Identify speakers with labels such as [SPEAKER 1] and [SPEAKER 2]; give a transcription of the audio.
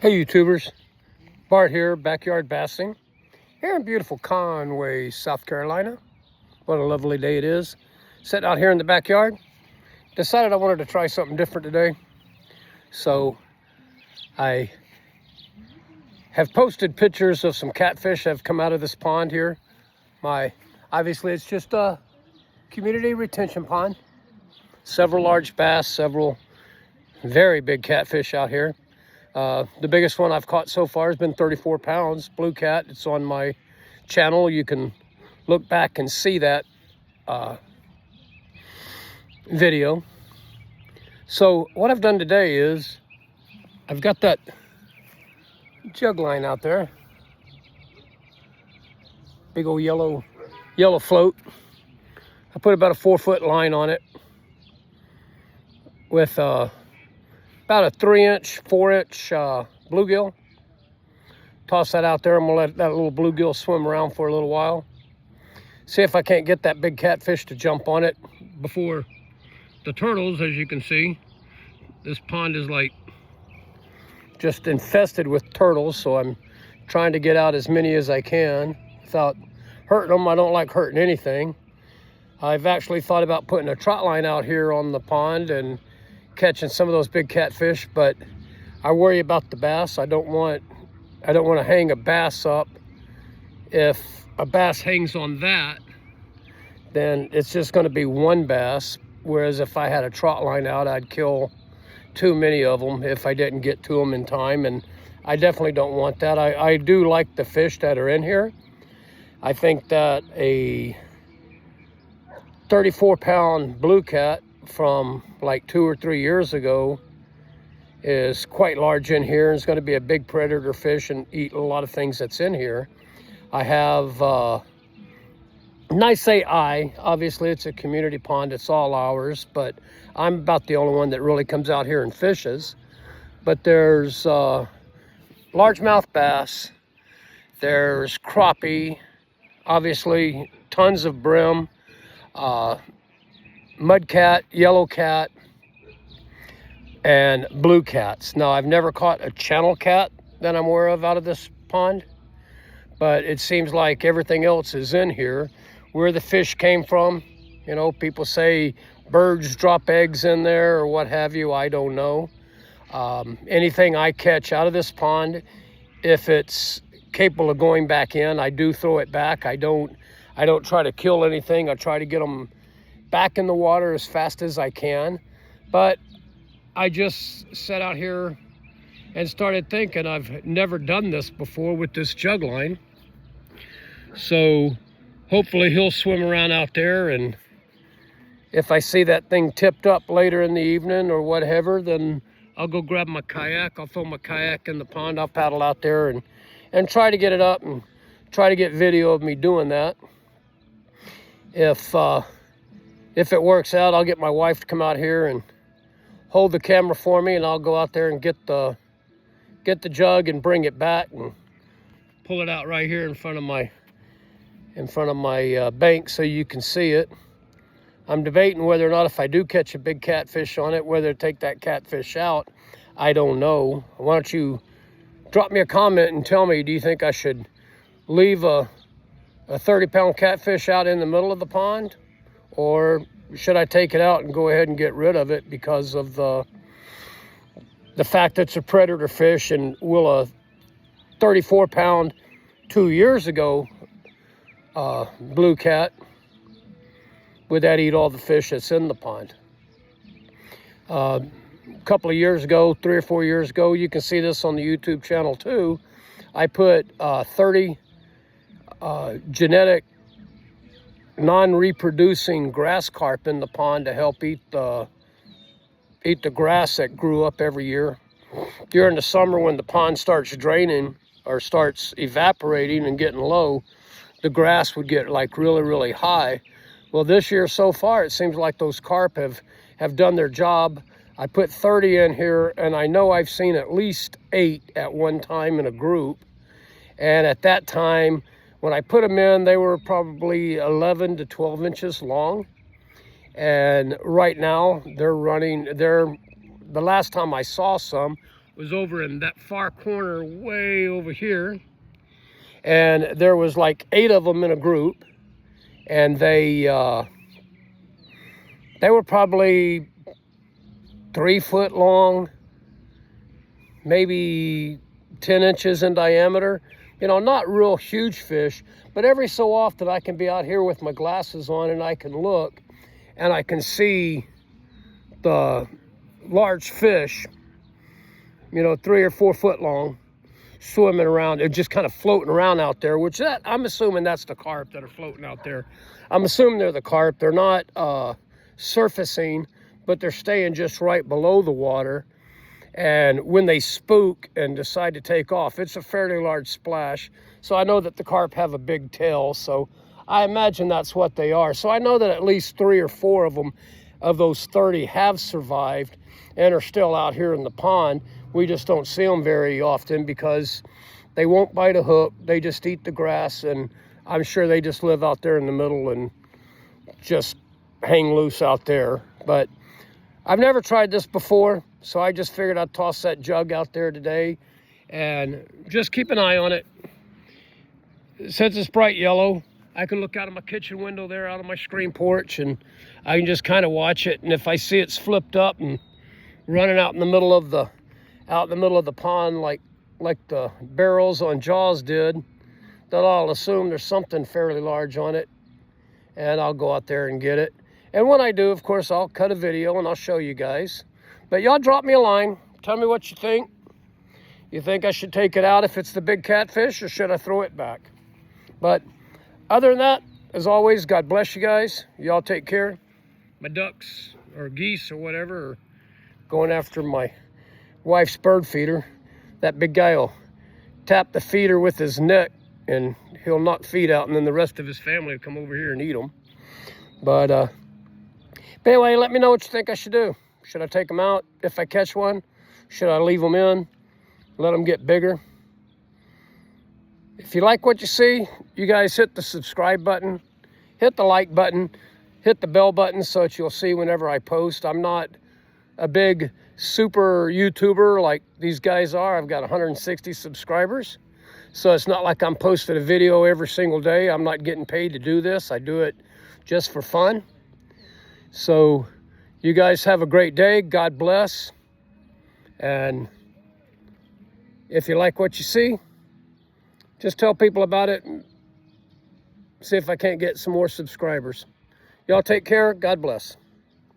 [SPEAKER 1] Hey YouTubers, Bart here, Backyard Bassing, here in beautiful Conway, South Carolina. What a lovely day it is. Sitting out here in the backyard, decided I wanted to try something different today. So I have posted pictures of some catfish that have come out of this pond here. Obviously it's just a community retention pond. Several large bass, several very big catfish out here. The biggest one I've caught so far has been 34 pounds, blue cat. It's on my channel. You can look back and see that video. So what I've done today is I've got that jug line out there. Big old yellow float. I put about a 4-foot line on it with about a 3-inch, 4-inch bluegill. Toss that out there. I'm gonna let that little bluegill swim around for a little while. See if I can't get that big catfish to jump on it before the turtles. As you can see, this pond is like just infested with turtles, so I'm trying to get out as many as I can without hurting them. I don't like hurting anything. I've actually thought about putting a trot line out here on the pond and catching some of those big catfish, but I worry about the bass. I don't want to hang a bass up. If a bass hangs on that, then it's just going to be one bass, whereas if I had a trot line out, I'd kill too many of them if I didn't get to them in time, and I definitely don't want that. I do like the fish that are in here. I think that a 34-pound blue cat from like 2 or 3 years ago is quite large in here, and it's going to be a big predator fish and eat a lot of things that's in here. I have, and I say obviously it's a community pond, it's all ours, but I'm about the only one that really comes out here and fishes. But there's largemouth bass, there's crappie, obviously tons of brim, mud cat, yellow cat, and blue cats. Now, I've never caught a channel cat that I'm aware of out of this pond, but it seems like everything else is in here. Where the fish came from, you know, people say birds drop eggs in there or what have you, I don't know. Anything I catch out of this pond, if it's capable of going back in, I do throw it back. I don't try to kill anything. I try to get them back in the water as fast as I can. But I just sat out here and started thinking, I've never done this before with this jug line. So hopefully he'll swim around out there, and if I see that thing tipped up later in the evening or whatever, then I'll go grab my kayak. I'll throw my kayak in the pond. I'll paddle out there and try to get it up and try to get video of me doing that. If it works out, I'll get my wife to come out here and hold the camera for me, and I'll go out there and get the jug and bring it back and pull it out right here in front of my bank so you can see it. I'm debating whether or not, if I do catch a big catfish on it, whether to take that catfish out. I don't know. Why don't you drop me a comment and tell me, do you think I should leave a 30-pound catfish out in the middle of the pond, or should I take it out and go ahead and get rid of it because of the fact that it's a predator fish? And will a 34-pound 2 years ago blue cat, would that eat all the fish that's in the pond? A couple of years ago, 3 or 4 years ago, you can see this on the YouTube channel too, I put 30 genetic non-reproducing grass carp in the pond to help eat the grass that grew up every year. During the summer, when the pond starts draining or starts evaporating and getting low, the grass would get like really high. Well, this year so far, it seems like those carp have done their job. I put 30 in here, and I know I've seen at least 8 at one time in a group. And at that time, when I put them in, they were probably 11 to 12 inches long. And right now, the last time I saw some was over in that far corner way over here. And there was like 8 of them in a group. And they were probably 3 foot long, maybe 10 inches in diameter. You know, not real huge fish, but every so often I can be out here with my glasses on and I can look and I can see the large fish, you know, 3 or 4 foot long, swimming around. They're just kind of floating around out there, which I'm assuming that's the carp that are floating out there. I'm assuming they're the carp. They're not surfacing, but they're staying just right below the water. And when they spook and decide to take off, it's a fairly large splash. So I know that the carp have a big tail, so I imagine that's what they are. So I know that at least 3 or 4 of them, of those 30, have survived and are still out here in the pond. We just don't see them very often because they won't bite a hook. They just eat the grass, and I'm sure they just live out there in the middle and just hang loose out there. But I've never tried this before, so I just figured I'd toss that jug out there today and just keep an eye on it. Since it's bright yellow, I can look out of my kitchen window there, out of my screen porch, and I can just kind of watch it. And if I see it's flipped up and running out in the middle of the pond like the barrels on Jaws did, then I'll assume there's something fairly large on it, and I'll go out there and get it. And when I do, of course, I'll cut a video and I'll show you guys. But y'all drop me a line. Tell me what you think. You think I should take it out if it's the big catfish, or should I throw it back? But other than that, as always, God bless you guys. Y'all take care. My ducks or geese or whatever are going after my wife's bird feeder. That big guy will tap the feeder with his neck and he'll knock feed out, and then the rest of his family will come over here and eat them. But anyway, let me know what you think I should do. Should I take them out if I catch one? Should I leave them in, let them get bigger? If you like what you see, you guys hit the subscribe button, hit the like button, hit the bell button so that you'll see whenever I post. I'm not a big super YouTuber like these guys are. I've got 160 subscribers. So it's not like I'm posting a video every single day. I'm not getting paid to do this. I do it just for fun. So you guys have a great day. God bless. And if you like what you see, just tell people about it and see if I can't get some more subscribers. Y'all take care. God bless.